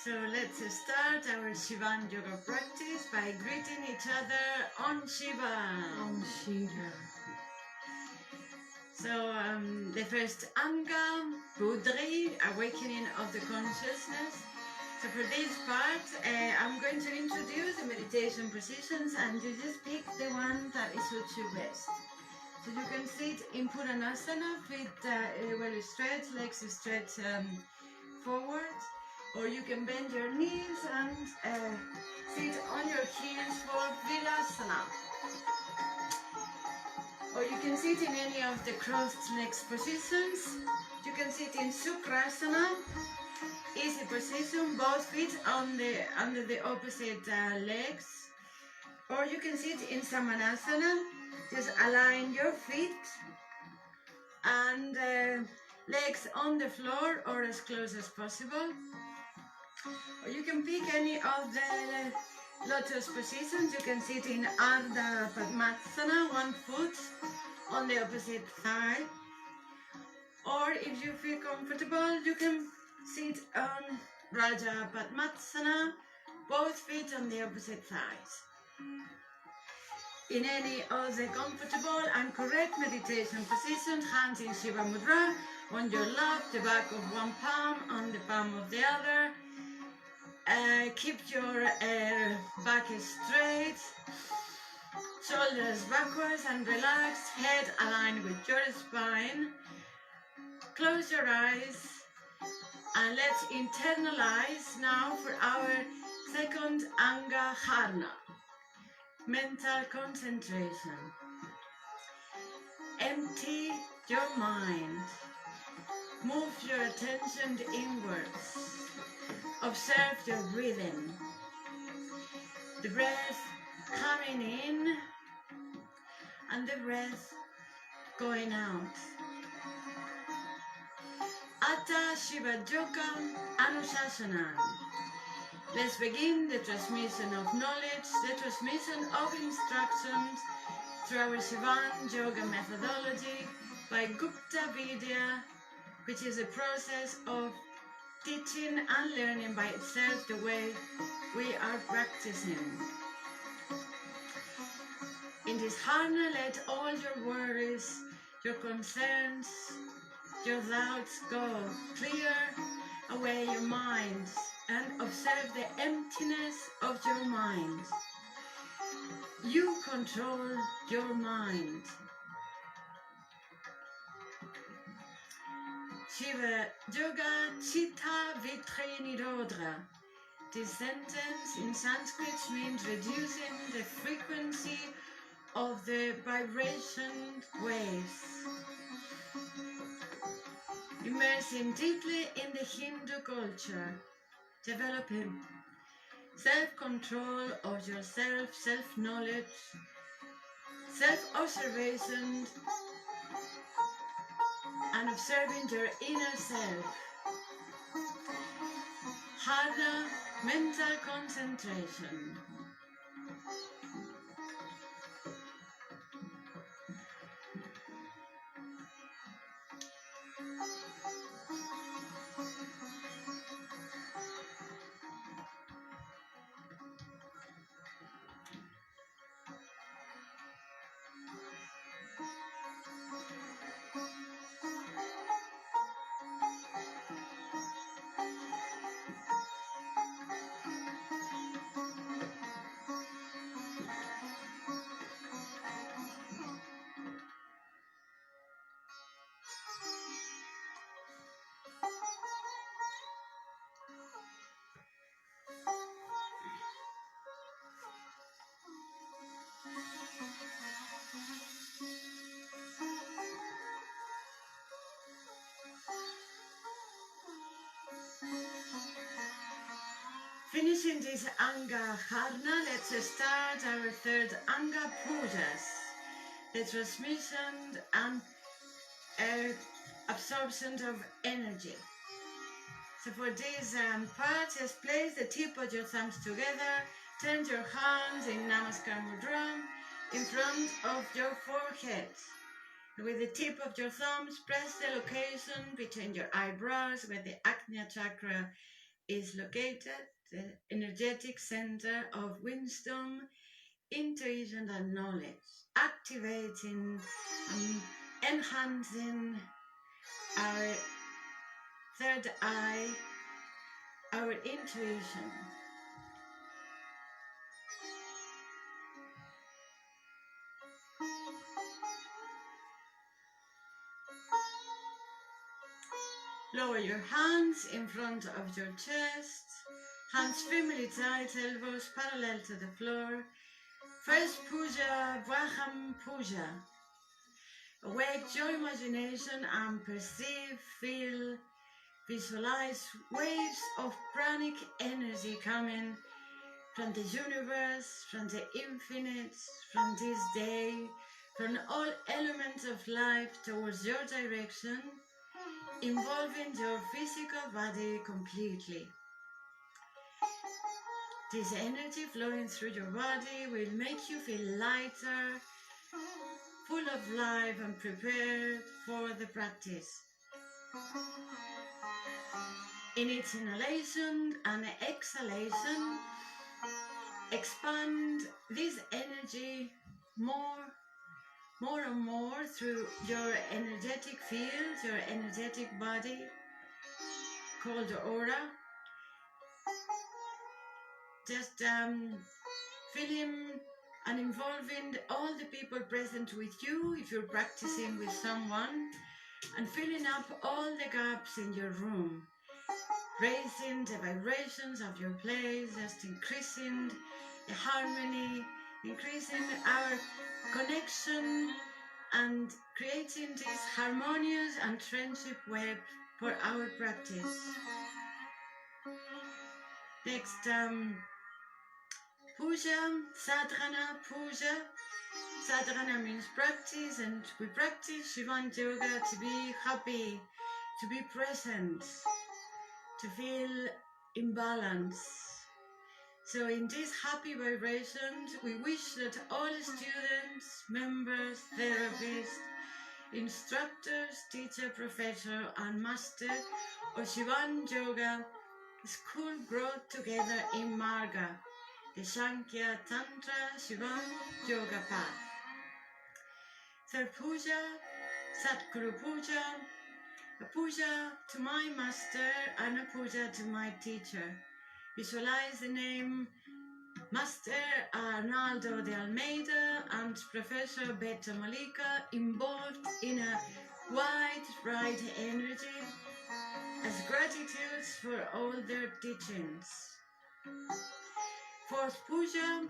So let's start our Shivam yoga practice by greeting each other on Shiva. Om Shiva. So the first Anga, Budri, awakening of the consciousness. So for this part, I'm going to introduce the meditation positions and you just pick the one that suits you best. So you can sit in Purnasana, feet well stretched, legs stretched forward, or you can bend your knees and sit on your heels for Virasana. Or you can sit in any of the crossed legs positions. You can sit in Sukrasana, easy position, both feet under the opposite legs. Or you can sit in Samanasana, just align your feet and legs on the floor or as close as possible. Or you can pick any of the lotus positions. You can sit in Ardha Padmasana, one foot on the opposite thigh. Or if you feel comfortable, you can sit on Raja Padmasana, both feet on the opposite thighs. In any of the comfortable and correct meditation positions, hands in Shiva Mudra, on your lap, the back of one palm on the palm of the other. Keep your back straight, shoulders backwards and relaxed, head aligned with your spine. Close your eyes and let's internalize now for our second Anga Harna, mental concentration. Empty your mind. Move your attention inwards. Observe your breathing. The breath coming in and the breath going out. Atta Shiva Yoga Anushasana. Let's begin the transmission of knowledge, the transmission of instructions through our Shivam Yoga methodology by Gupta Vidya, which is a process of teaching and learning by itself the way we are practicing. In this harna, let all your worries, your concerns, your doubts go. Clear away your mind and observe the emptiness of your mind. You control your mind. Shiva Yoga Chitta Vitri Nirodha. This sentence in Sanskrit means reducing the frequency of the vibration waves. Immersing deeply in the Hindu culture, developing self-control of yourself, self-knowledge, self-observation, and observing your inner self. Harna, mental concentration. Finishing this Anga Harna, let's start our third Anga Pujas, the transmission and absorption of energy. So for this part, just place the tip of your thumbs together, turn your hands in Namaskar Mudra in front of your forehead. With the tip of your thumbs, press the location between your eyebrows where the Ajna chakra is located, the energetic center of wisdom, intuition and knowledge, activating and enhancing our third eye, our intuition. Lower your hands in front of your chest, hands firmly tight, elbows parallel to the floor. First puja, Vaham puja. Awake your imagination and perceive, feel, visualize waves of pranic energy coming from the universe, from the infinite, from this day, from all elements of life towards your direction, involving your physical body completely. This energy flowing through your body will make you feel lighter, full of life and prepared for the practice. In its inhalation and exhalation, expand this energy more and more through your energetic field, your energetic body, called the aura. Just feeling and involving all the people present with you if you're practicing with someone, and filling up all the gaps in your room, raising the vibrations of your place, just increasing the harmony, increasing our connection and creating this harmonious and friendship web for our practice. Next, puja, sadhana puja. Sadhana means practice, and we practice Shivam yoga to be happy, to be present, to feel in balance. So in these happy vibrations, we wish that all students, members, therapists, instructors, teacher, professor and master of Shivam Yoga school grow together in Marga, the Sankhya Tantra Shivam Yoga path. Third puja, Satguru puja, a puja to my master and a puja to my teacher. Visualize the name Master Arnaldo de Almeida and Professor Beto Malika involved in a wide, bright energy as gratitude for all their teachings. Fourth puja,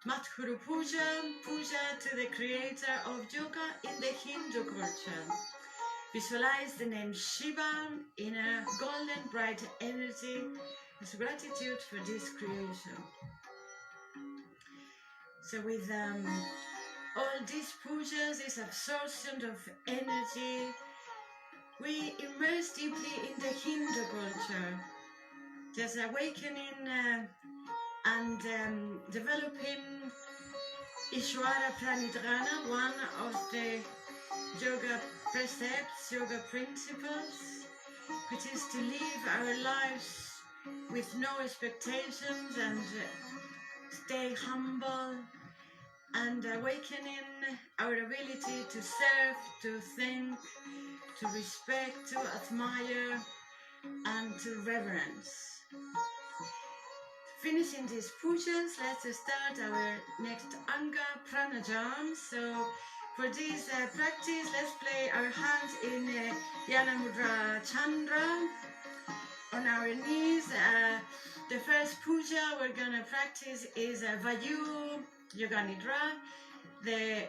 Madhuru puja, puja to the creator of yoga in the Hindu culture. Visualize the name Shiva in a golden bright energy as gratitude for this creation. So with all these pujas, this absorption of energy, we immerse deeply in the Hindu culture, just awakening and developing Ishwara Pranidhana, one of the yoga precepts, yoga principles, which is to live our lives with no expectations and stay humble, and awakening our ability to serve, to think, to respect, to admire, and to reverence. Finishing these pujas, let's start our next Anga Pranayam. So for this practice, let's play our hands in Yana Mudra Chandra on our knees. The first puja we're going to practice is Vayu Yoga Nidra, the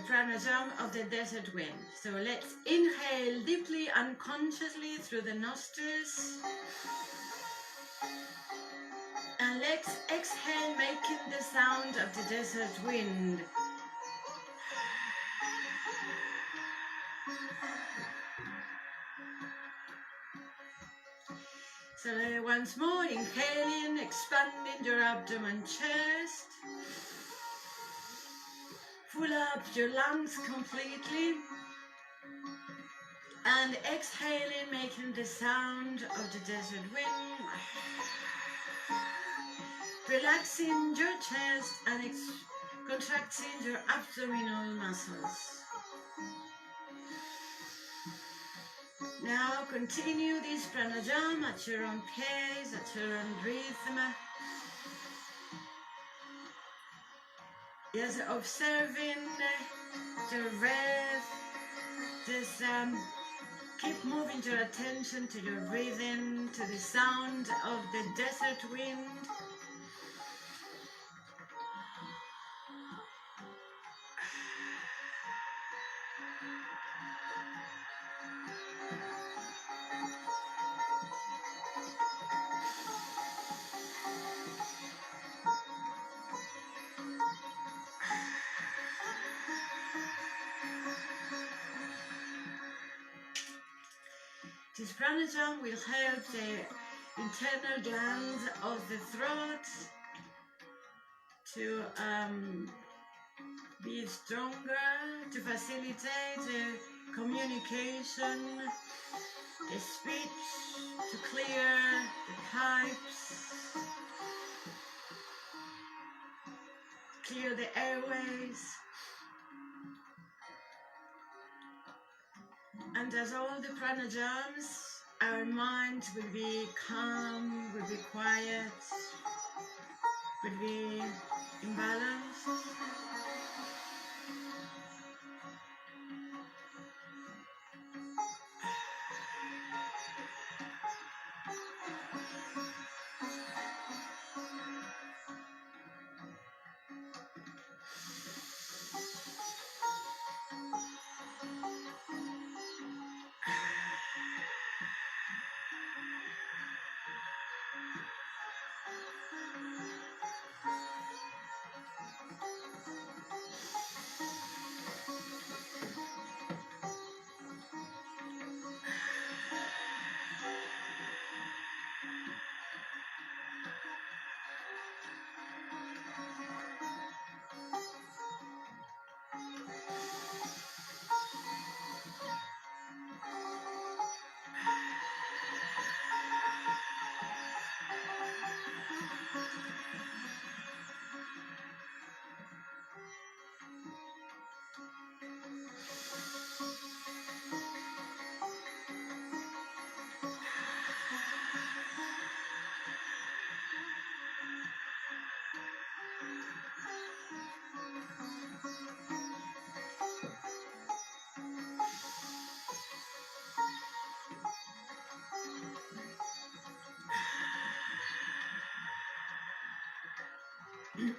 pranayam of the desert wind. So let's inhale deeply and consciously through the nostrils. And let's exhale, making the sound of the desert wind. So once more, inhaling, expanding your abdomen, chest. Full up your lungs completely. And exhaling, making the sound of the desert wind. Relaxing your chest and contracting your abdominal muscles. Now continue this pranayama at your own pace, at your own rhythm. Just observing your breath. Just keep moving your attention to your breathing, to the sound of the desert wind. This pranayama will help the internal glands of the throat to be stronger, to facilitate communication, the speech, to clear the pipes, clear the airways. And as all the pranayamas, our mind will be calm, will be quiet, will be in balance.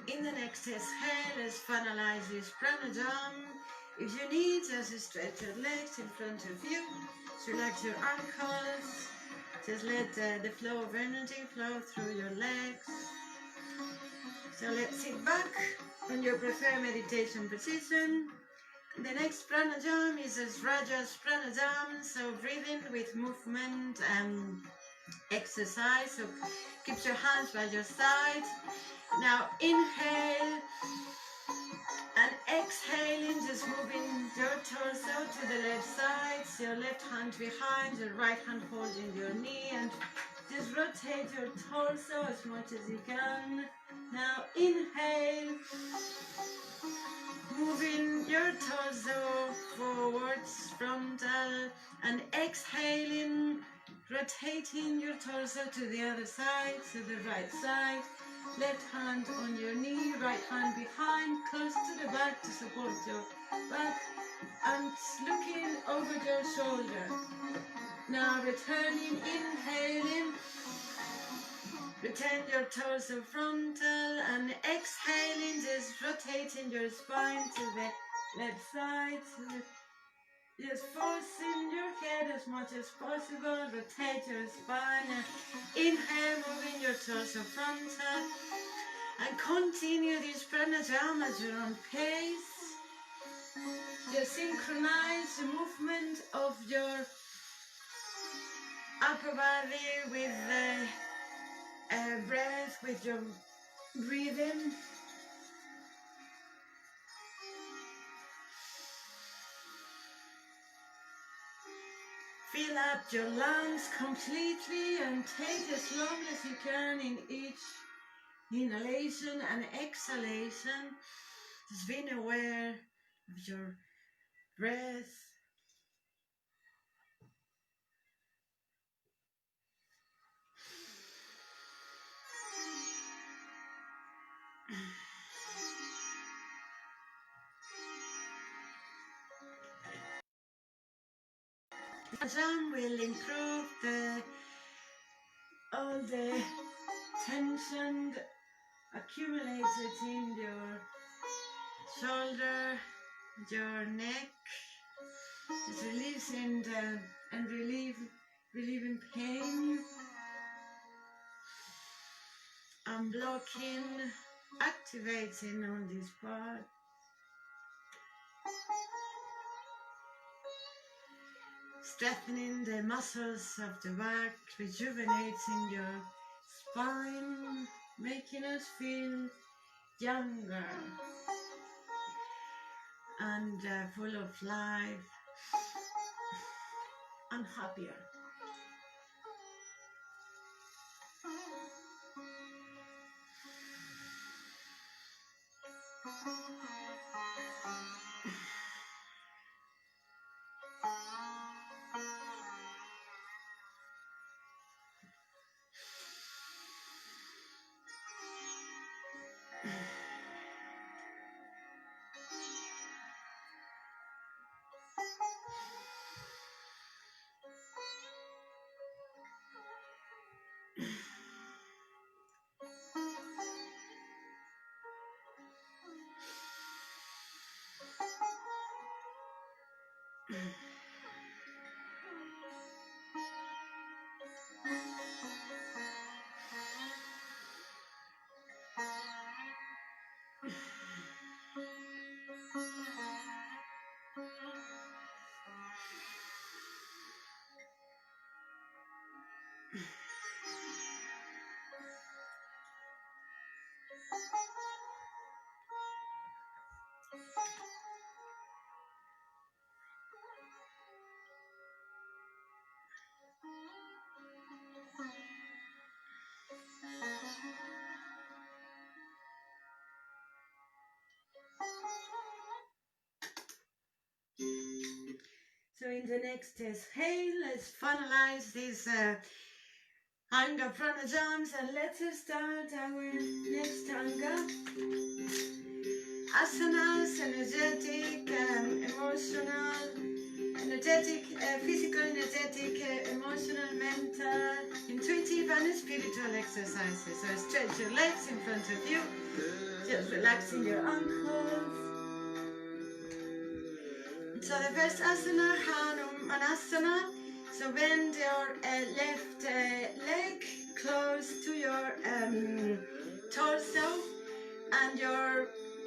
In the next exhale, let's finalize this pranayama. If you need, just stretch your legs in front of you, relax your ankles, just let the flow of energy flow through your legs. So let's sit back on your preferred meditation position. The next pranayama is a Rajas pranayama, so breathing with movement and exercise. So keep your hands by your side. Now inhale and exhaling, just moving your torso to the left side, so your left hand behind, your right hand holding your knee, and just rotate your torso as much as you can. Now inhale, moving your torso forwards, frontal, and exhaling, rotating your torso to the other side, to the right side. Left hand on your knee, right hand behind, close to the back to support your back, and looking over your shoulder. Now returning, inhaling, return your torso frontal, and exhaling, just rotating your spine to the left side. Just forcing your head as much as possible, rotate your spine, inhale, moving your torso frontal, and continue this pranayama at your own pace. Just synchronize the movement of your upper body with the breath, with your breathing. Fill up your lungs completely and take as long as you can in each inhalation and exhalation. Just being aware of your breath. Some will improve all the tension accumulated in your shoulder, your neck, just releasing and relieving pain, unblocking, activating on this part. Strengthening the muscles of the back, rejuvenating your spine, making us feel younger and full of life and happier. So in the next exhale, let's finalize this Anga pranayams and let's start our next Anga. Asanas, energetic, emotional, energetic, physical, energetic, emotional, mental, intuitive and spiritual exercises. So stretch your legs in front of you, just relaxing your ankles. So the first asana, Hanumanasana. So bend your left leg close to your torso and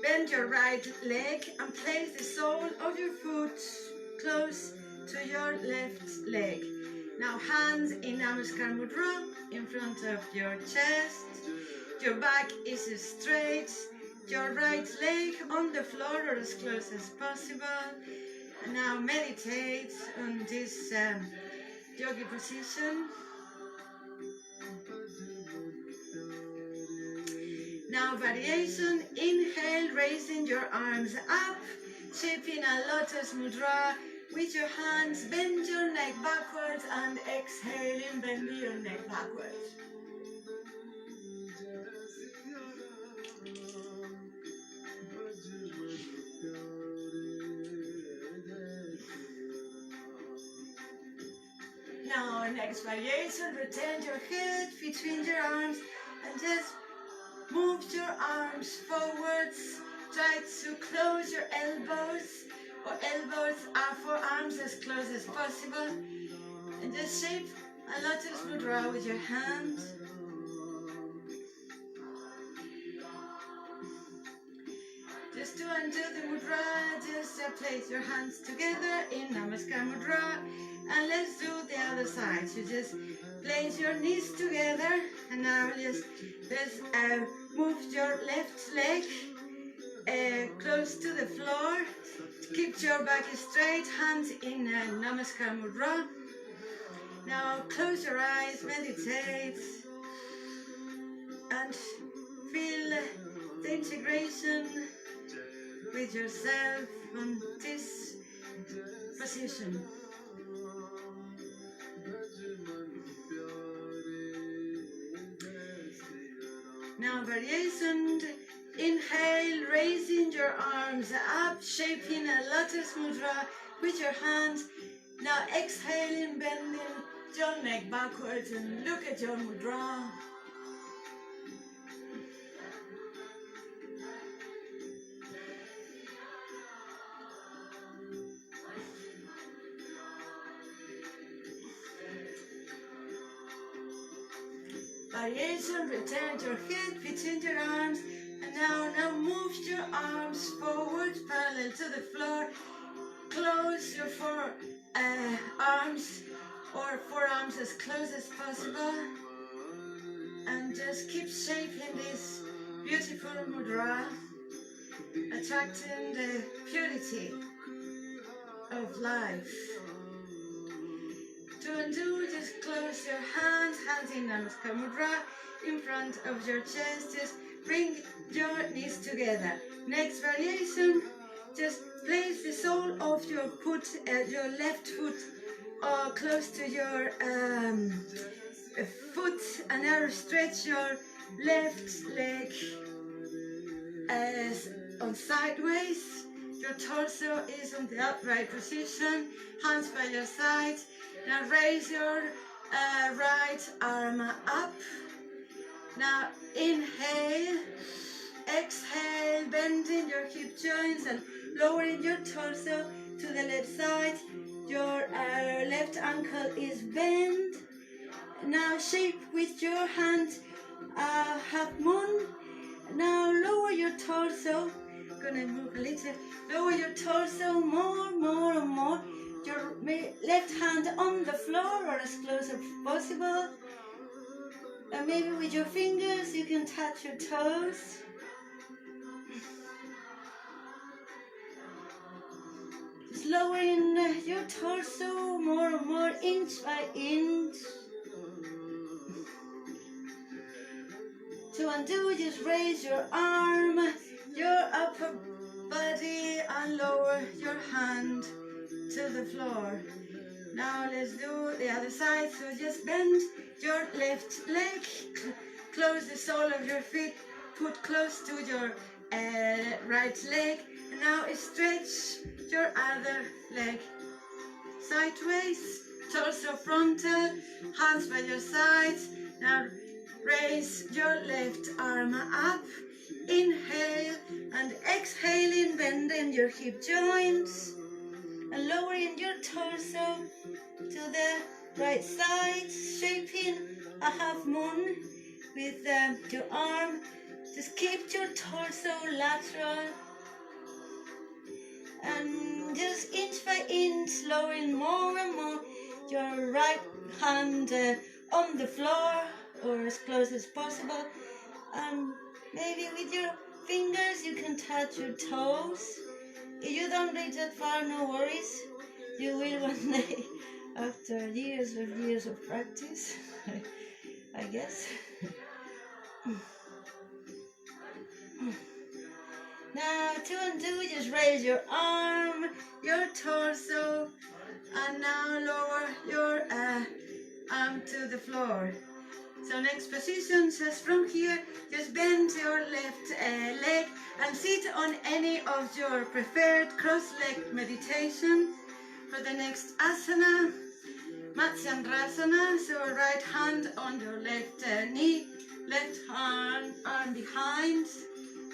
bend your right leg and place the sole of your foot close to your left leg. Now hands in Namaskar Mudra in front of your chest. Your back is straight. Your right leg on the floor or as close as possible. And now meditate on this yogi position. Now variation, inhale, raising your arms up, shaping a lotus mudra with your hands, bend your neck backwards and exhaling, bending your neck backwards. Now next variation, rotate your head between your arms and just move your arms forwards. Try to close your elbows or elbows are forearms as close as possible. And just shape a lotus mudra with your hands. Just to undo the mudra, just place your hands together in Namaskar Mudra And let's do the other side. So just place your knees together, and now let's move your left leg close to the floor. Keep your back straight, hands in Namaskar Mudra. Now close your eyes, meditate, and feel the integration with yourself on this position. Now variation, inhale, raising your arms up, shaping a lotus mudra with your hands. Now exhaling, bending your neck backwards and look at your mudra. Variation, return your head between your arms, and now move your arms forward parallel to the floor. Close your arms or forearms as close as possible, and just keep shaping this beautiful mudra, attracting the purity of life. To undo, just close your hands in Namaskar Mudra in front of your chest. Just bring your knees together. Next variation, just place the sole of your foot, your left foot, close to your foot, and now stretch your left leg on sideways. Your torso is on the upright position, hands by your sides. Now raise your right arm up. Now inhale, exhale, bending your hip joints and lowering your torso to the left side. Your left ankle is bent. Now shape with your hand half moon. Now lower your torso. Gonna move a little. Lower your torso more and more. Your left hand on the floor or as close as possible. And maybe with your fingers you can touch your toes. Just lowering your torso more and more, inch by inch. To undo, just raise your arm, your upper body, and lower your hand to the floor. Now let's do the other side. So just bend your left leg, close the sole of your feet, put close to your right leg. And now stretch your other leg sideways, torso frontal, hands by your sides. Now raise your left arm up, inhale, and exhaling, bending your hip joints and lowering your torso to the right side, shaping a half moon with your arm. Just keep your torso lateral and just inch by inch, lowering more and more your right hand on the floor or as close as possible, and maybe with your fingers you can touch your toes. If you don't reach that far, no worries, you will one day after years of practice, I guess. Now to undo, just raise your arm, your torso, and now lower your arm to the floor. So next position, just from here, just bend your left leg and sit on any of your preferred cross-leg meditation. For the next asana, Matsyendrasana, so right hand on your left knee, left arm behind.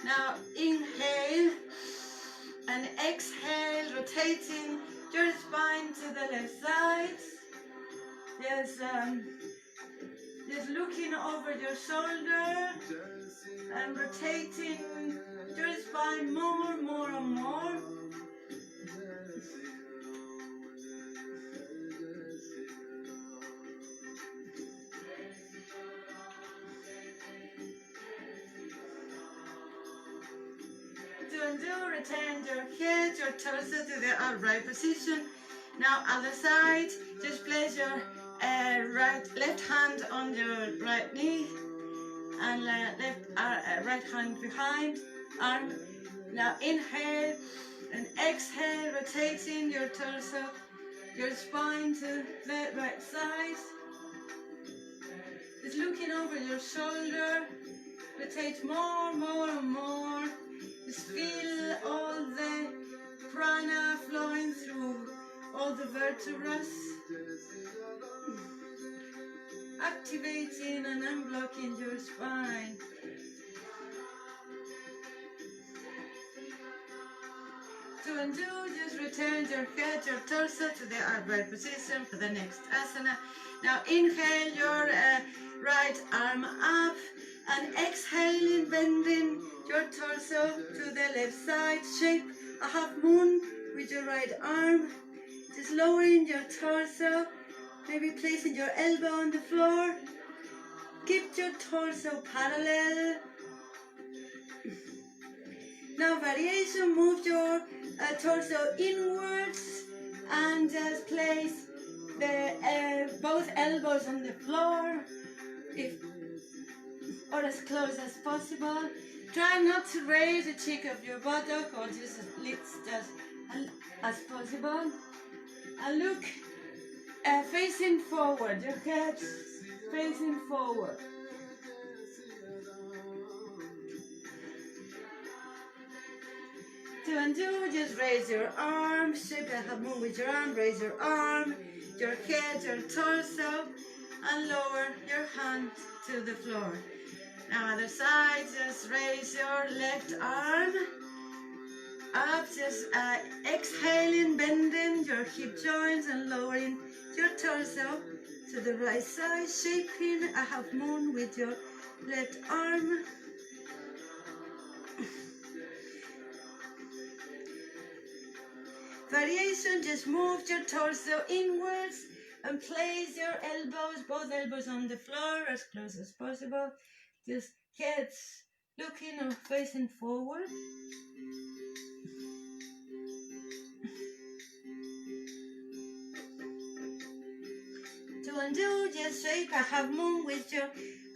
Now inhale and exhale, rotating your spine to the left side. Just looking over your shoulder and rotating your spine more and more. and do, return your head, your torso to the upright position. Now other side, just place your left hand on your right knee and right hand behind arm. Now inhale and exhale, rotating your torso, your spine to the right side. Just looking over your shoulder, rotate more, more and more. Just feel all the prana flowing through all the vertebrae, activating and unblocking your spine. Two and two, just return your head, your torso to the upright position for the next asana. Now inhale your right arm up and exhaling, bending your torso to the left side. Shape a half moon with your right arm. Just lowering your torso, maybe placing your elbow on the floor. Keep your torso parallel. Now variation, move your torso inwards and just place the both elbows on the floor, or as close as possible. Try not to raise the cheek of your buttock, or just as possible. And look facing forward, your head facing forward. Two and two, just raise your arm, shape a half moon with your arm, raise your arm, your head, your torso, and lower your hand to the floor. Now other side, just raise your left arm up, just exhaling, bending your hip joints and lowering your torso to the right side, shaping a half moon with your left arm. Variation, just move your torso inwards and place your elbows, both elbows on the floor as close as possible. Just heads looking or facing forward. Two and two, just shape a half moon with your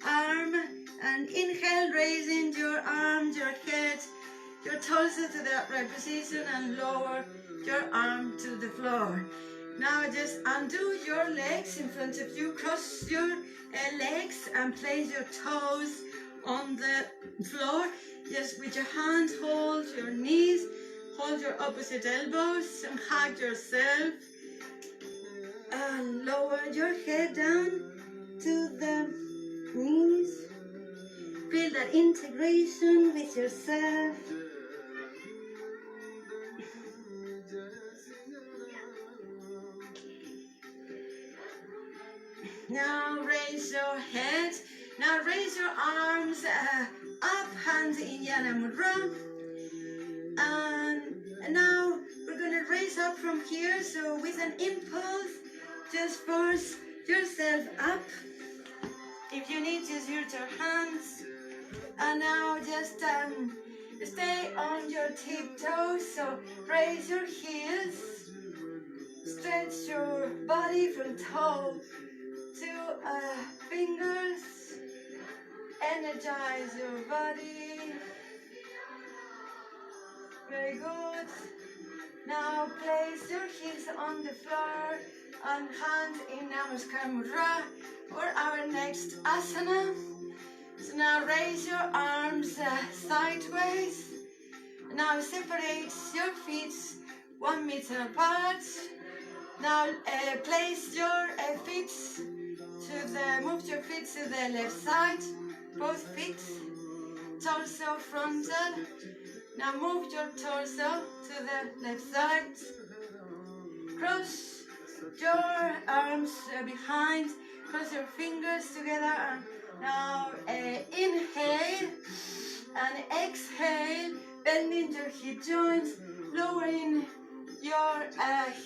arm and inhale, raising your arm, your head, your torso to the upright position and lower your arm to the floor. Now just undo your legs in front of you, cross your legs and place your toes on the floor. Just with your hands hold your knees, hold your opposite elbows and hug yourself. And lower your head down to the knees. Feel that integration with yourself. Now raise your head. Now raise your arms up, hands in Yana Mudra. And now we're going to raise up from here. So with an impulse, just force yourself up. If you need, just use your hands. And now just stay on your tiptoes. So raise your heels. Stretch your body from toe to fingers. Energize your body. Very good. Now place your heels on the floor and hands in Namaskar Mudra for our next asana. So now raise your arms sideways. Now separate your feet 1 meter apart. Now place your feet move your feet to the left side, both feet, torso frontal. Now move your torso to the left side. Cross your arms behind, cross your fingers together. And now inhale and exhale, bending your hip joints, lowering your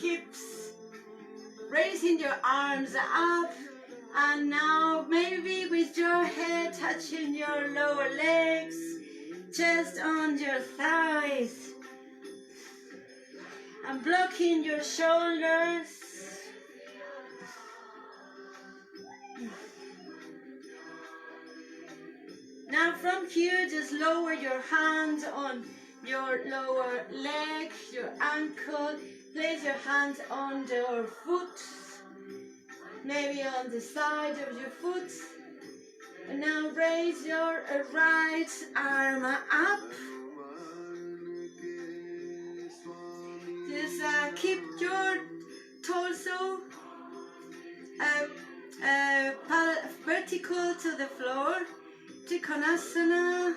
hips, raising your arms up. And now maybe with your head touching your lower legs, chest on your thighs. And blocking your shoulders. Now from here, just lower your hand on your lower leg, your ankle. Place your hands on your foot, maybe on the side of your foot. And now raise your right arm up. Just keep your torso vertical to the floor. Trikonasana.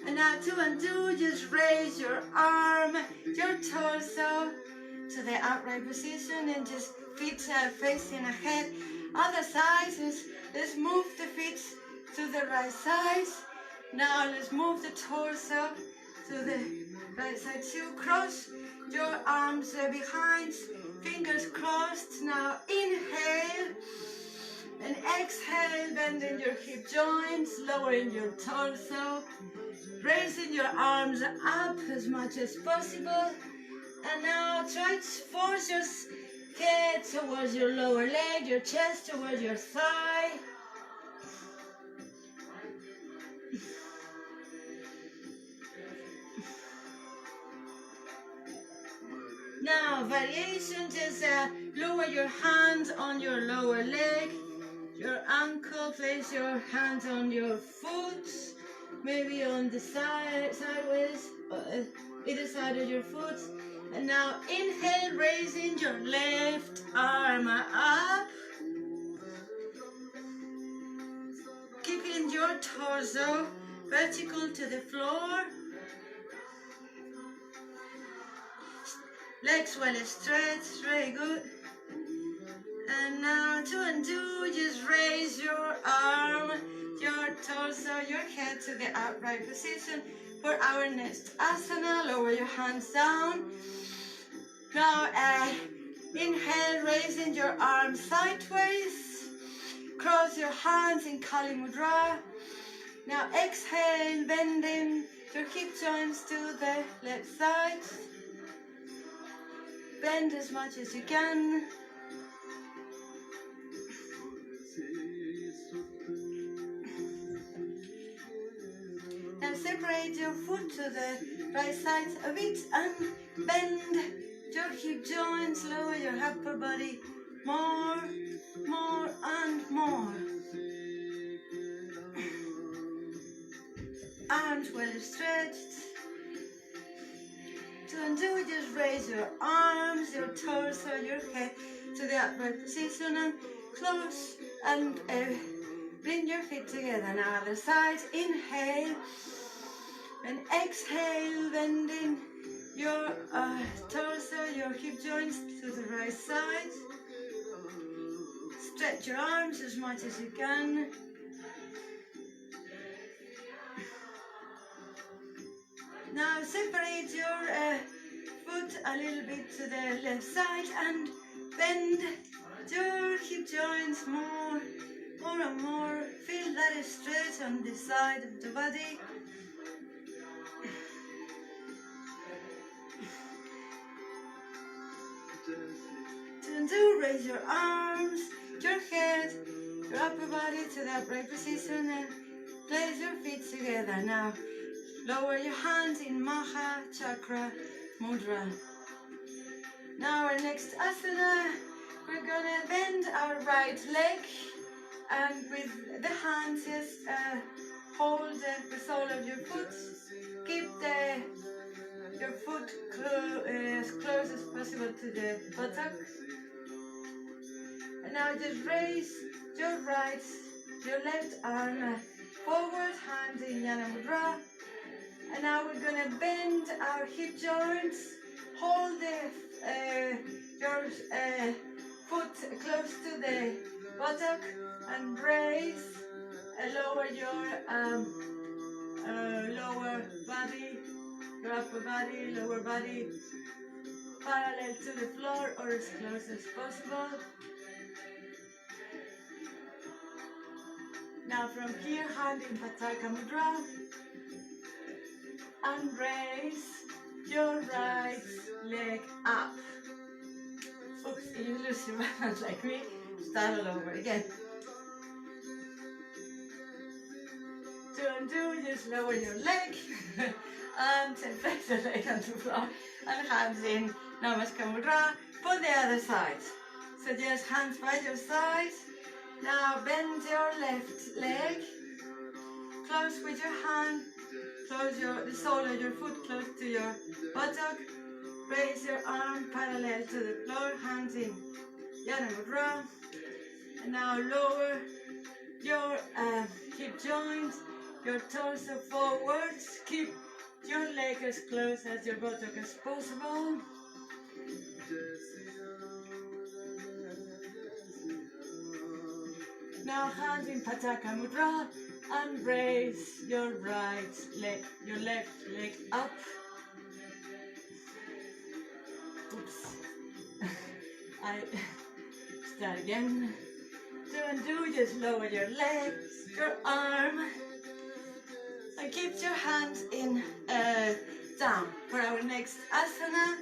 And now 2 and 2, just raise your arm, your torso to the upright position and just feet facing ahead. Other side, let's move the feet to the right side. Now let's move the torso to the right side too. Cross your arms behind, fingers crossed. Now inhale. And exhale, bending your hip joints, lowering your torso, raising your arms up as much as possible. And now try to force your head towards your lower leg, your chest towards your thigh. Now, variation, just lower your hands on your lower leg. Your ankle, place your hands on your foot, maybe on the side, sideways, either side of your foot. And now inhale, raising your left arm up. Keeping your torso vertical to the floor. Legs well stretched, very good. And now 2 and 2, just raise your arm, your torso, your head to the upright position for our next asana. Lower your hands down. Now inhale, raising your arms sideways. Cross your hands in Kali Mudra. Now exhale, bending your hip joints to the left side. Bend as much as you can. Now separate your foot to the right side a bit and bend your hip joints, lower your upper body more and more. Arms well stretched. 2 and 2, just raise your arms, your torso, your head to the upright position and close and bring your feet together. Now other side, inhale and exhale, bending your torso, your hip joints to the right side. Stretch your arms as much as you can. Now separate your foot a little bit to the left side and bend your hip joints more and more. Feel that stretch on the side of the body. Do raise your arms, your head, your upper body to the upright position and place your feet together. Now lower your hands in Maha Chakra Mudra. Now our next asana, we're gonna bend our right leg and with the hands just hold the sole of your foot. Keep your foot as close as possible to the buttocks. And now just raise your left arm forward, hands in Jnana Mudra. And now we're gonna bend our hip joints, hold your foot close to the buttock and raise, lower your lower body, your upper body, lower body, parallel to the floor or as close as possible. Now from here, hand in Pataka Mudra, and raise your right leg up. Oops, if you lose your balance like me, start all over again. Two and two, just lower your leg and place the leg on the floor and hands in Namaskar Mudra for the other side. So just hands by your side. Now bend your left leg, close with your hand, close the sole of your foot close to your buttock, raise your arm parallel to the floor, hands in Yana Mudra, and now lower your hip joint, your torso forwards, keep your leg as close as your buttock as possible. Now hands in Pataka Mudra and raise your right leg, your left leg up. Oops. I start again. Two and two, just lower your leg, your arm, and keep your hands in down. For our next asana,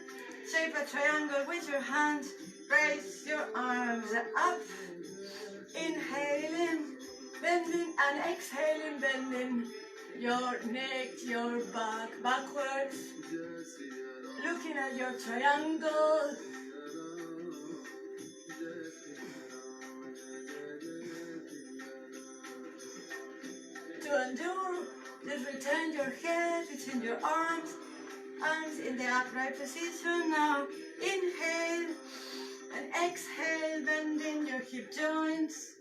shape a triangle with your hands, raise your arms up, inhaling, bending, and exhaling, bending your neck, your back backwards, looking at your triangle. Two and two, just return your head between your arms in the upright position. Now inhale and exhale, bending your hip joints,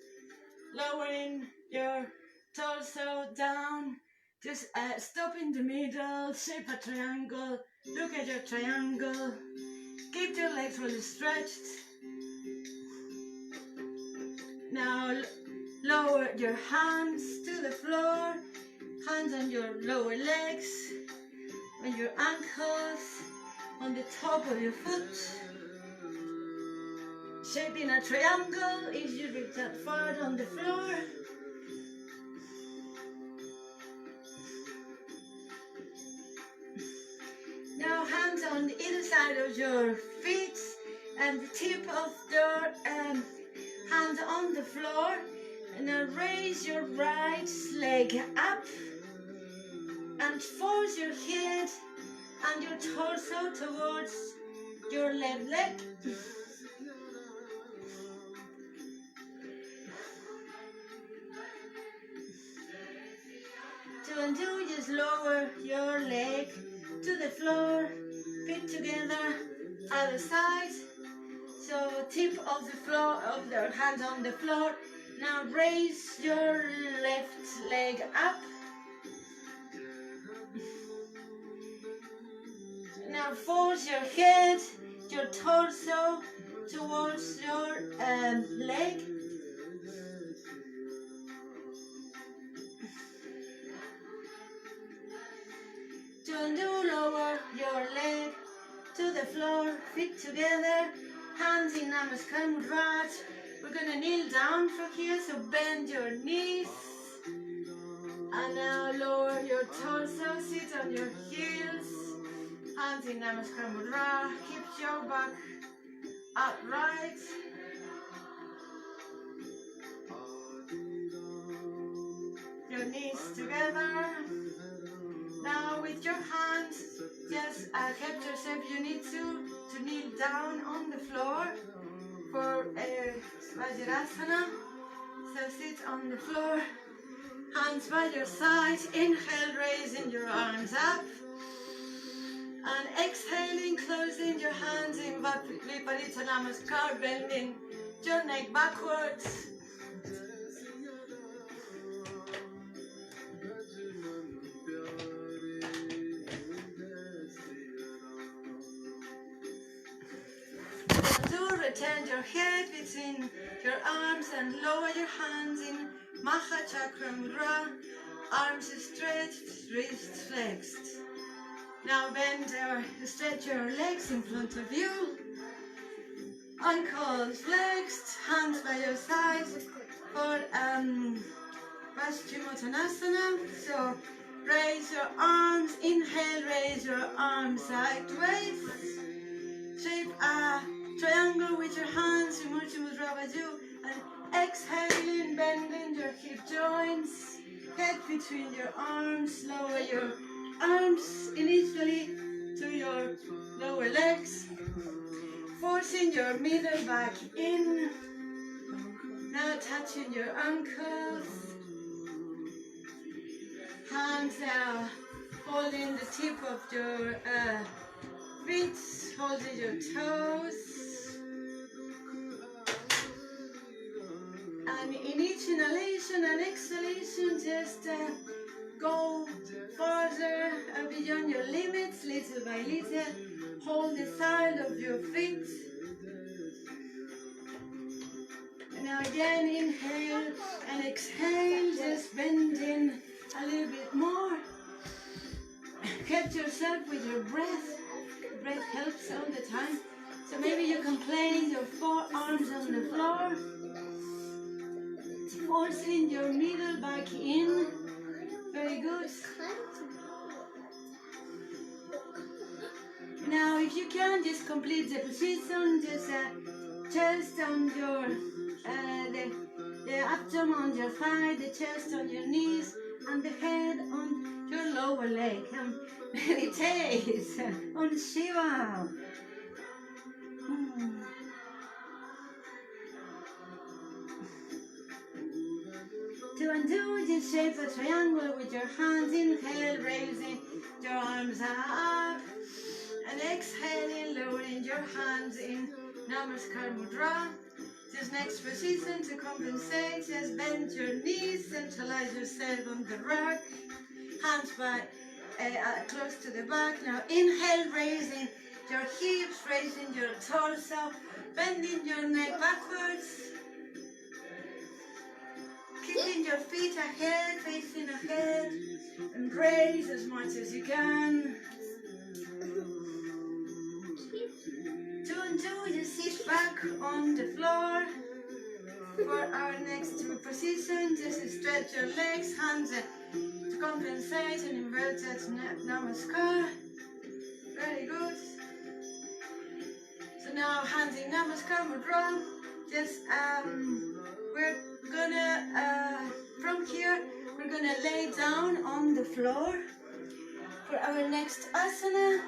lowering your torso down. Just stop in the middle, shape a triangle, look at your triangle, keep your legs fully stretched. Now lower your hands to the floor, hands on your lower legs, on your ankles, on the top of your foot. Shaping a triangle if you reach that far on the floor. Now hands on either side of your feet and the tip of your hands on the floor. And now raise your right leg up and force your head and your torso towards your left leg. Two and two, just lower your leg to the floor, feet together, other side. So tip of the floor, of the hands on the floor. Now raise your left leg up. Now force your head, your torso towards your leg. Two and two, lower your leg to the floor, feet together, hands in Namaskar Mudra. We're going to kneel down from here, so bend your knees. And now lower your torso, sit on your heels, hands in Namaskar Mudra. Keep your back upright. Your knees together. Now with your hands, just help yourself. You need to kneel down on the floor for Vajrasana. So sit on the floor, hands by your side. Inhale, raising your arms up. And exhaling, closing your hands in Viparita Namaskar, bending your neck backwards. Return your head between your arms and lower your hands in Maha Chakra Mudra. Arms stretched, wrists flexed. Now bend or stretch your legs in front of you. Ankles flexed, hands by your sides for Paschimottanasana. So raise your arms, inhale, raise your arms sideways. Shape a triangle with your hands, Murti Mudra Baju, and exhaling, bending your hip joints, head between your arms, lower your arms initially to your lower legs, forcing your middle back in, now touching your ankles, hands holding the tip of your feet, holding your toes, and in each inhalation and exhalation just go further beyond your limits, little by little. Hold the side of your feet. Now again, inhale and exhale, just bending a little bit more. Catch yourself with your breath. Breath helps all the time. So maybe you can place your forearms on the floor, forcing your middle back in. Very good. Now, if you can, just complete the position. Just chest on your, the abdomen on your thigh, the chest on your knees, and the head on your lower leg. Meditate on Shivam. To undo, just shape a triangle with your hands. Inhale, raising your arms up. And exhaling, lowering your hands in Namaskar Mudra. This next position to compensate, just bend your knees, centralize yourself on the rug. Hands by close to the back. Now inhale, raising your hips, raising your torso, bending your neck backwards. Keeping your feet ahead, facing ahead, and raise as much as you can. To undo, you sit back on the floor. For our next position, just stretch your legs, hands to compensate, and inverted Namaskar. Very good. So now hands in Namaskar Mudra. Just we're gonna from here we're gonna lay down on the floor for our next asana.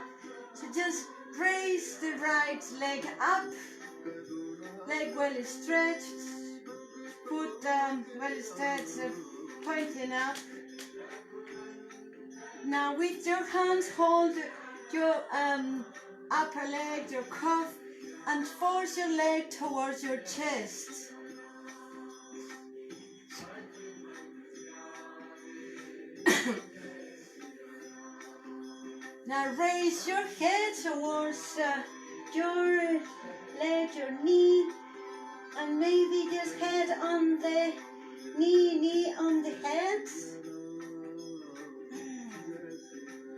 So just raise the right leg up, leg well stretched, foot well stretched, pointing up. Now with your hands hold your upper leg, your calf, and force your leg towards your chest. Now raise your head towards your leg, your knee, and maybe just head on the knee on the head.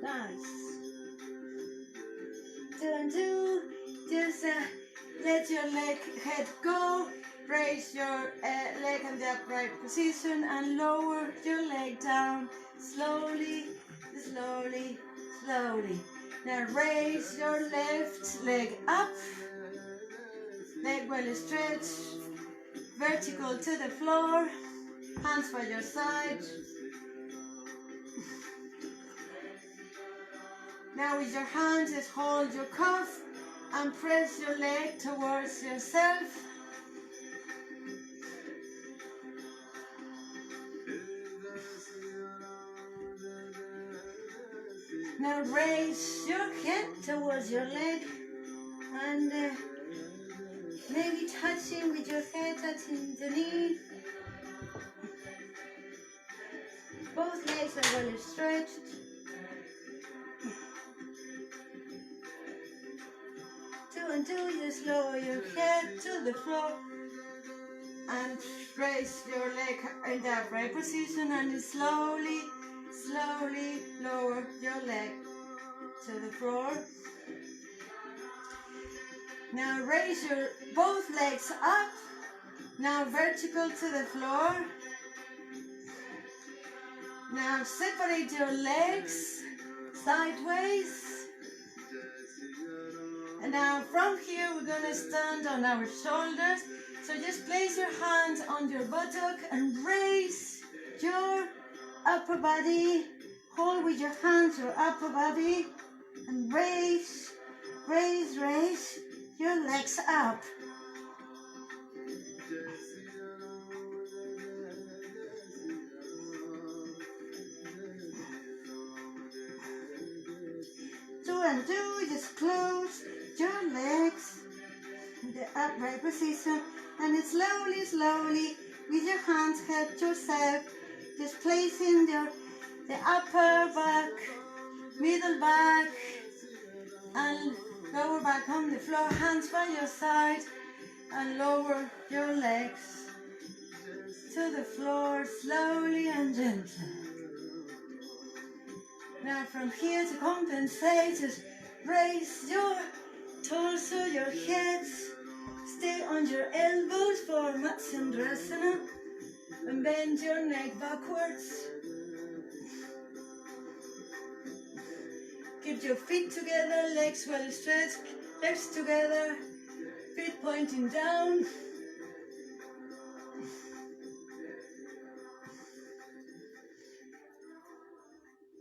Nice. To undo, just let your head go. Raise your leg in the upright position and lower your leg down slowly, slowly, slowly. Now raise your left leg up, leg well stretched, vertical to the floor, hands by your side. Now with your hands, just hold your calf and press your leg towards yourself. Now raise your head towards your leg and maybe touching with your head, touching the knee. Both legs are well stretched. To undo, just lower your head to the floor and raise your leg in the upright position and slowly, slowly lower your leg to the floor. Now raise your both legs up, now vertical to the floor. Now separate your legs sideways. And now from here we're going to stand on our shoulders. So just place your hands on your buttock and raise your upper body. Hold with your hands your upper body and raise your legs up. Two and two, just close your legs in the upright position, and then slowly with your hands help yourself, just placing the upper back, middle back and lower back on the floor, hands by your side, and lower your legs to the floor slowly and gently. Now from here, to compensate, just raise your torso, your head, stay on your elbows for Matsyendrasana, and bend your neck backwards. Keep your feet together, legs well stretched, legs together, feet pointing down.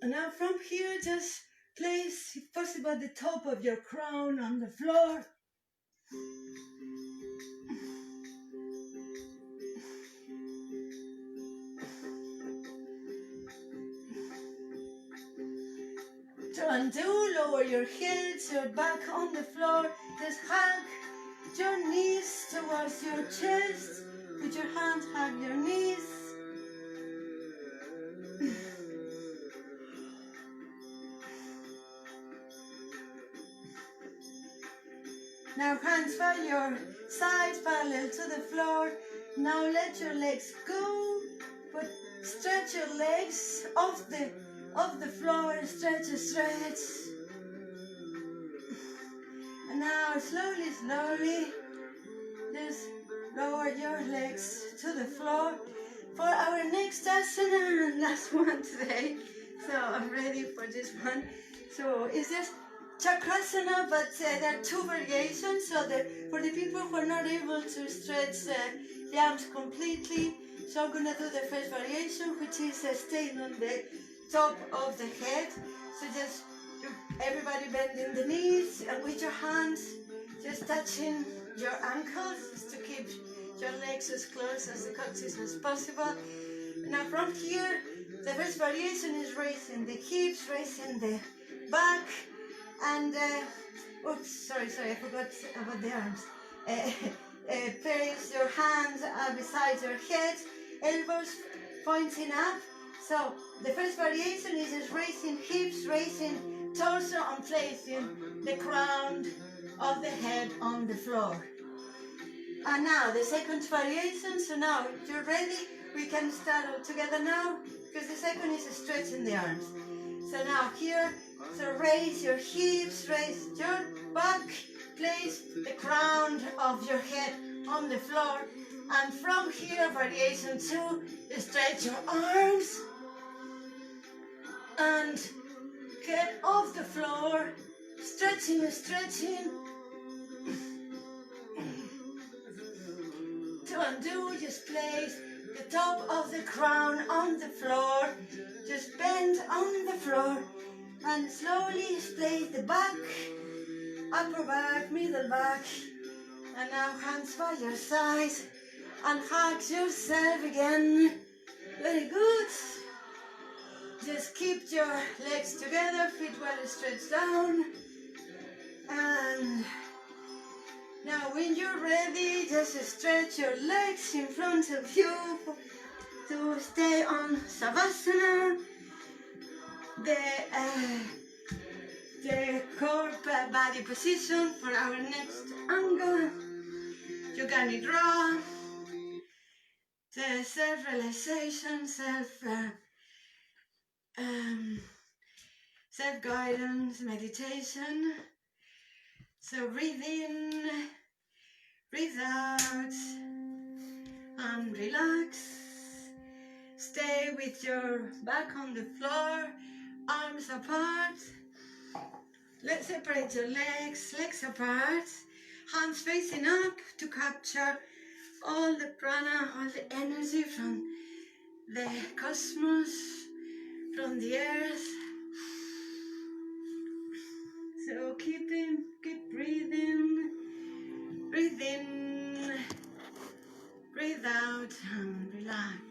And now from here, just place, if possible, the top of your crown on the floor. Two and two, lower your head, your back on the floor. Just hug your knees towards your chest. With your hand, hug your knees. Now hands by your side, parallel to the floor. Now let your legs go, but stretch your legs off the floor, stretch. And now slowly, just lower your legs to the floor for our next asana, and last one today. So I'm ready for this one. So it's just Chakrasana, but there are two variations. So for the people who are not able to stretch the arms completely, so I'm going to do the first variation, which is staying on the top of the head. So just everybody bending the knees, and with your hands just touching your ankles, just to keep your legs as close as the coccyx as possible. Now from here, the first variation is raising the hips, raising the back, and oops, sorry, I forgot about the arms. Place your hands beside your head, elbows pointing up. So the first variation is just raising hips, raising torso, and placing the crown of the head on the floor. And now the second variation. So now if you're ready, we can start all together now, because the second is stretching the arms. So now here, so raise your hips, raise your back, place the crown of your head on the floor, and from here, variation 2, stretch your arms and get off the floor, stretching. Two and do, just place the top of the crown on the floor, just bend on the floor, and slowly place the back, upper back, middle back, and now hands by your side, and hug yourself again. Very good. Just keep your legs together, feet well stretched down, and now when you're ready, just stretch your legs in front of you to stay on Savasana, the core body position for our next angle. Yogani draw, the self-realization, self-guidance meditation. So breathe in, breathe out, and relax. Stay stay with your back on the floor, arms apart. Let's separate your legs, legs apart, hands facing up to capture all the prana, all the energy from the cosmos, from the earth. So keep breathing, breathe in, breathe out, and relax.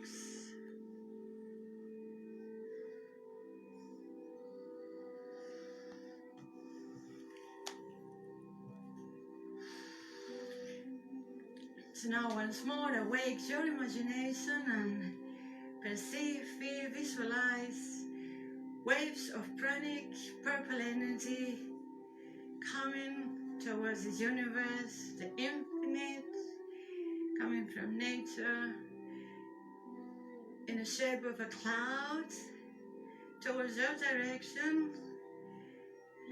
So now once more awake your imagination and perceive, feel, visualize waves of pranic purple energy coming towards the universe, the infinite, coming from nature in the shape of a cloud towards your direction.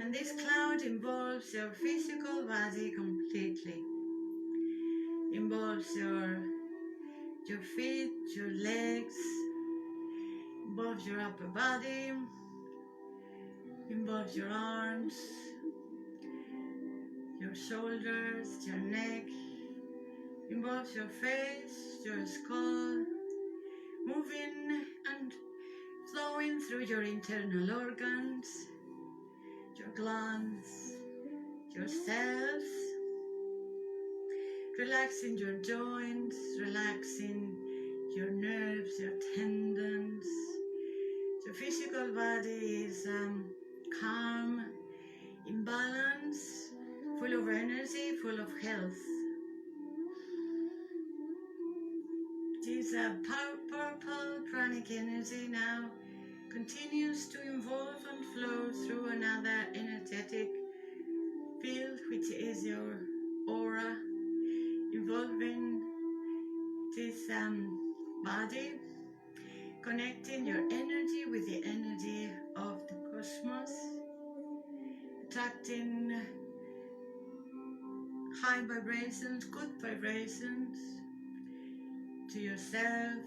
And this cloud involves your physical body completely. Involves your feet, your legs, involves your upper body, involves your arms, your shoulders, your neck, involves your face, your skull, moving and flowing through your internal organs, your glands, your cells, relaxing your joints, relaxing your nerves, your tendons. Your physical body is calm, in balance, full of energy, full of health. This purple pranic energy now continues to evolve and flow through another energetic field, which is your aura, involving this body, connecting your energy with the energy of the cosmos, attracting high vibrations, good vibrations to yourself,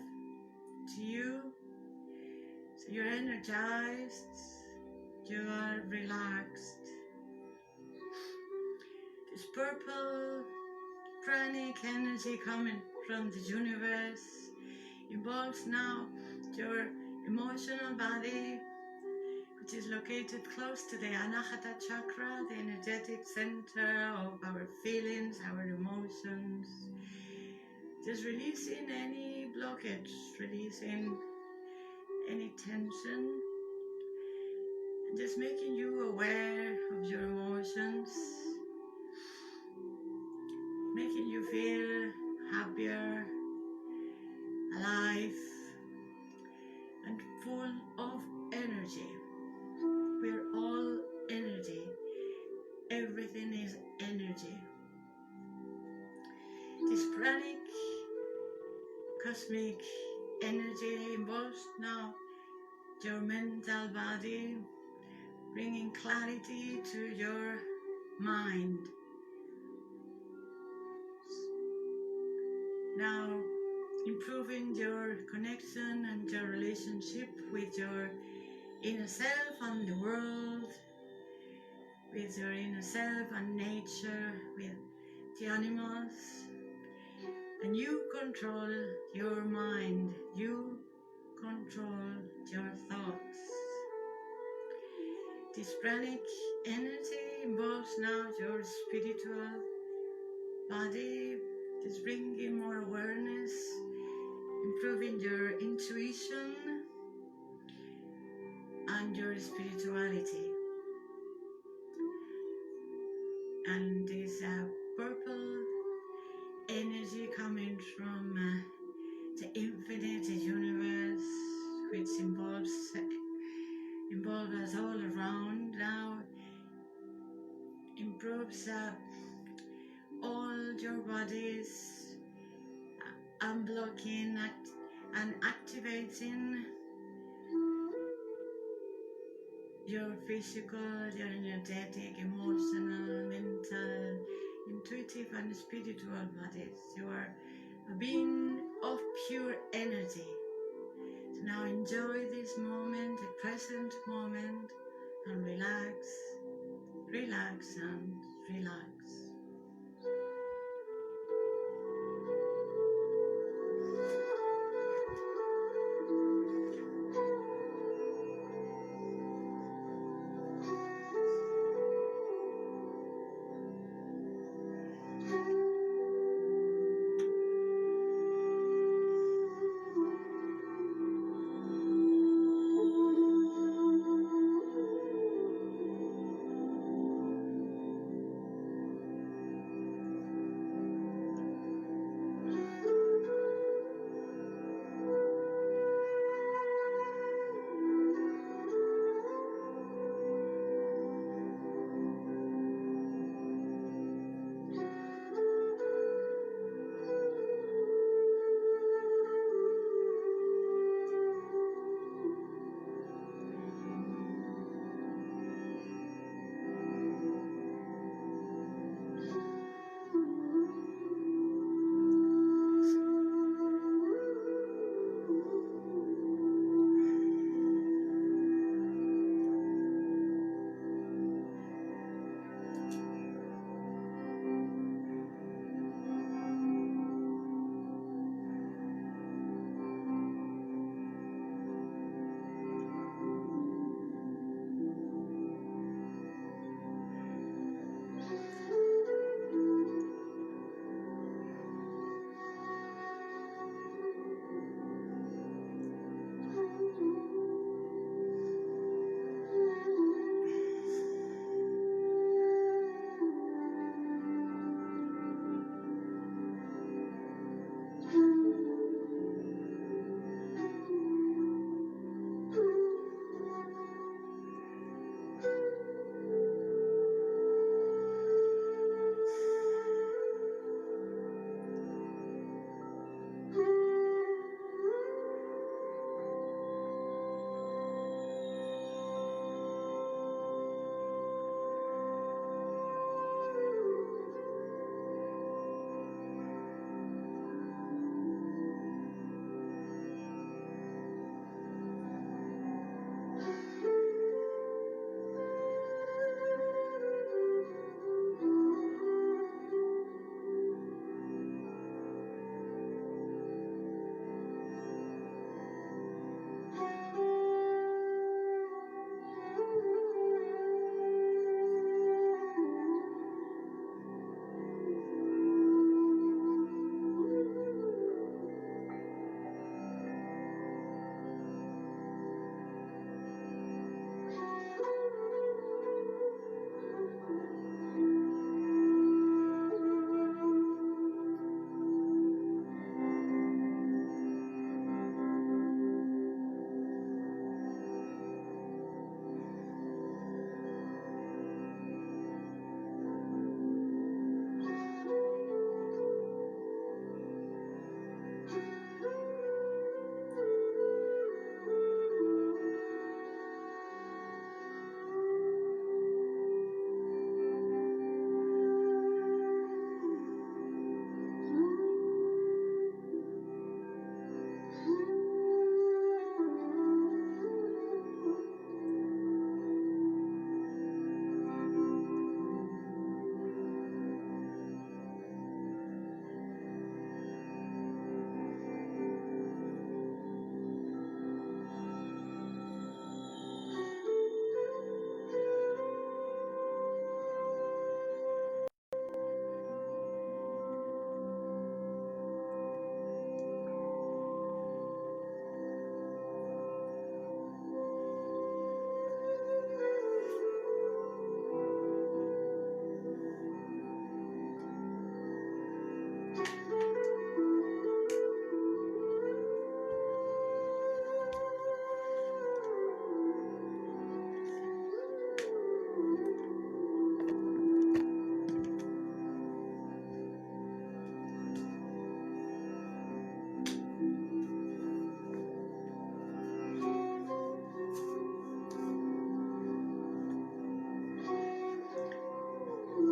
to you. So you're energized, you are relaxed. This purple pranic energy coming from the universe involves now your emotional body, which is located close to the Anahata chakra, the energetic center of our feelings, our emotions. Just releasing any blockage, releasing any tension, and just making you aware of your emotions, making you feel happier, alive, and full of energy. We're all energy. Everything is energy. This pranic cosmic energy involves now your mental body, bringing clarity to your mind. Now improving your connection and your relationship with your inner self and the world, with your inner self and nature, with the animals. And you control your mind, you control your thoughts. This pranic energy involves now your spiritual body, just bringing more awareness, improving your intuition and your spirituality. And this purple energy coming from the infinite universe, which involves us all around now, improves all your bodies, unblocking and activating your physical, your energetic, emotional, mental, intuitive and spiritual bodies. You are a being of pure energy. So enjoy this moment, the present moment, and relax, relax, and relax.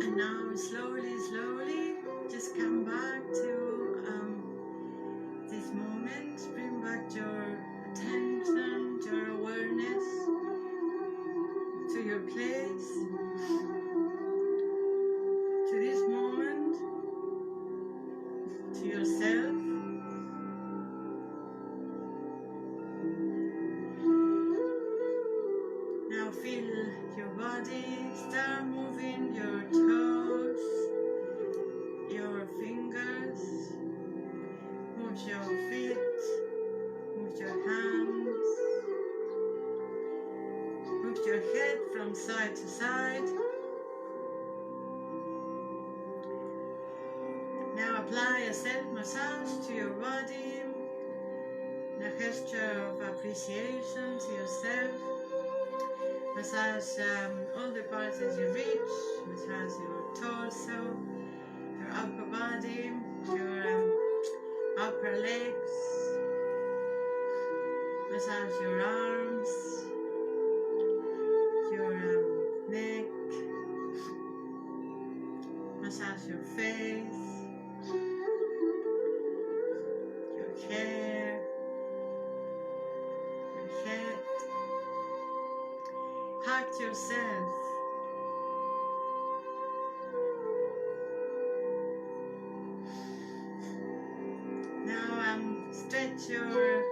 And now slowly, slowly, just come back to this moment. Bring back your attention move your feet, move your hands, move your head from side to side. Now apply a self-massage to your body, a gesture of appreciation to yourself. Massage all the parts as you reach, massage your torso, your upper body, your upper legs, massage your arms, your neck, massage your face, your hair, your head. Hug yourself. Now stretch your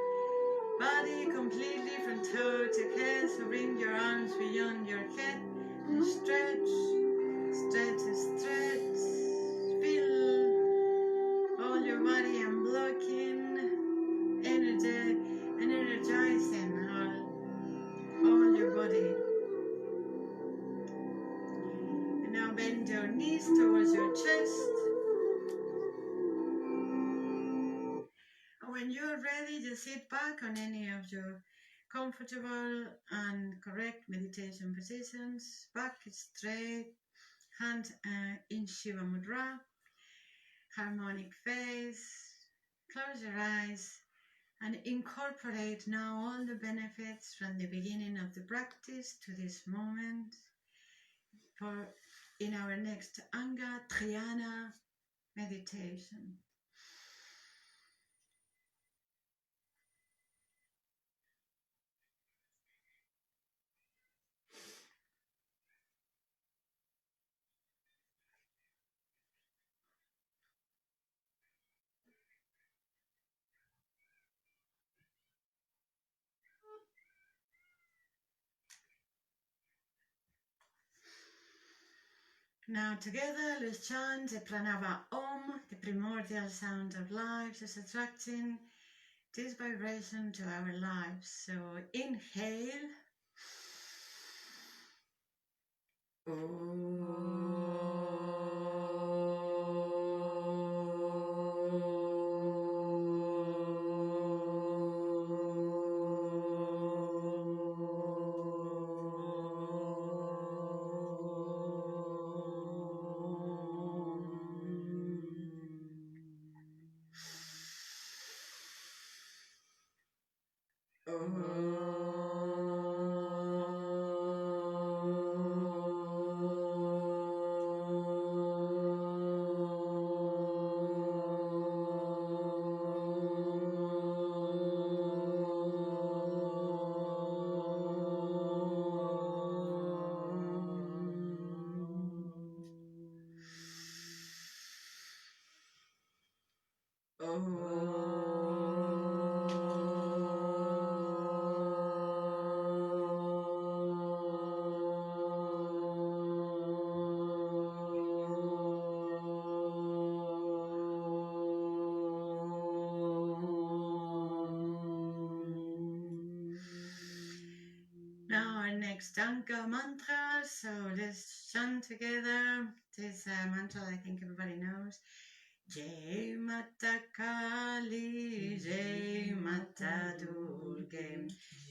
body completely from toe to head, so bring your arms beyond your head and stretch, stretch, stretch. Feel all your body unblocking, energizing all your body. And now bend your knees towards your chest. When you're ready, just sit back on any of your comfortable and correct meditation positions. Back straight, hand in Shiva Mudra, harmonic face. Close your eyes and incorporate now all the benefits from the beginning of the practice to this moment for in our next Anga Triana meditation. Now together, let's chant the pranava Om, the primordial sound of life, is attracting this vibration to our lives. So inhale. Now our next Anka mantra, so let's chant together this mantra I think everybody knows. Jai Mata Kali, Jai Mata Durga,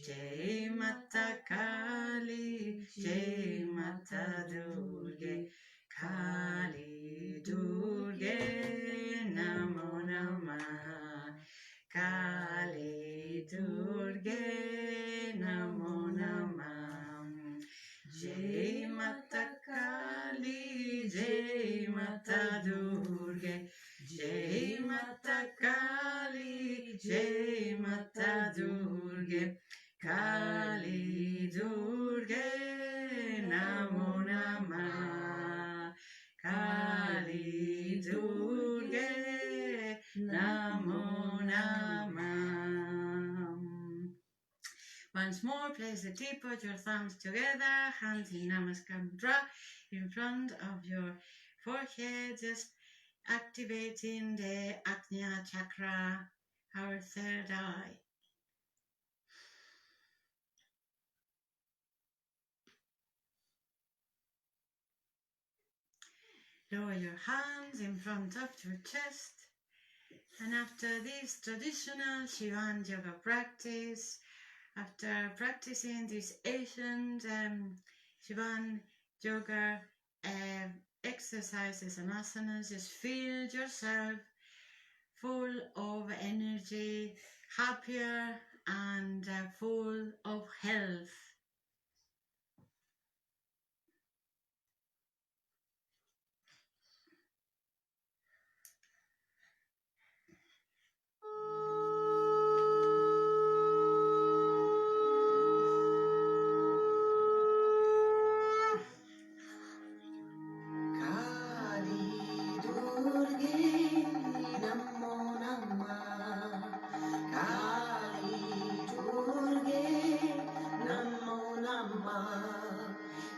Jai Mata Kali, Jai Mata Durga, Kali Durga, Namo Namah, Kali Durga, Namo Namah, Jai Mata Kali, Jai Mata Durga, Jai Mata Kali, Jai Mata Durga, Kali Durga, Namo Namah, Kali Durga, Namo Namah. Once more, place the tip of your thumbs together, hands in Namaskar Mudra in front of your forehead, just activating the Ajna chakra our third eye. Lower your hands in front of your chest. And after this traditional Shivan yoga practice, after practicing these ancient Shivan yoga exercises and asanas, just feel yourself full of energy, happier and full of health.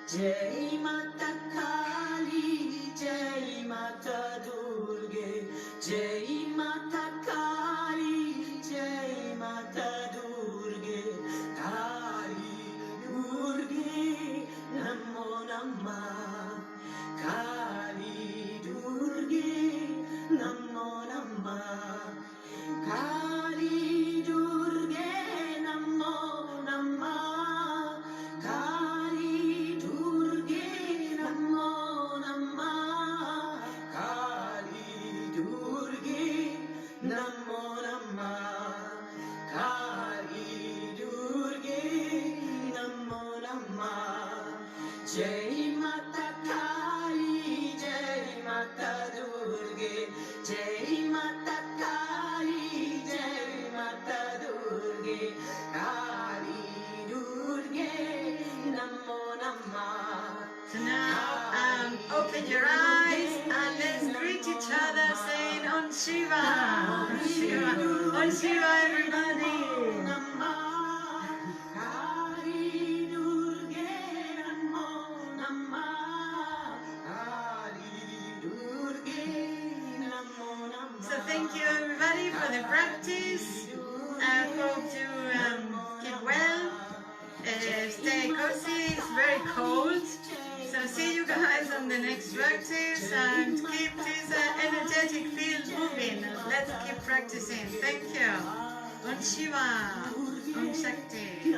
Jai Mata Kali, Jai Mata Durge, Jai Mata Kali, Jai Mata Durge, Kali Durge, Namo Namah, Kali Durge, Namo Namah, Kali Durge, Namo Namah. Jai Mata Kali, Jai Mata Durge, Jai Mata Kali, Jai Mata Durge, Kali Durge, Namo Namah. So now open your eyes and let's greet each other saying On Shiva, On Shiva, On Shiva everybody. So thank you everybody for the practice. I hope you keep well. Stay cozy, it's very cold. So see you guys on the next practice and keep this energetic field moving. Let's keep practicing. Thank you. Om Shiva. Om Shakti.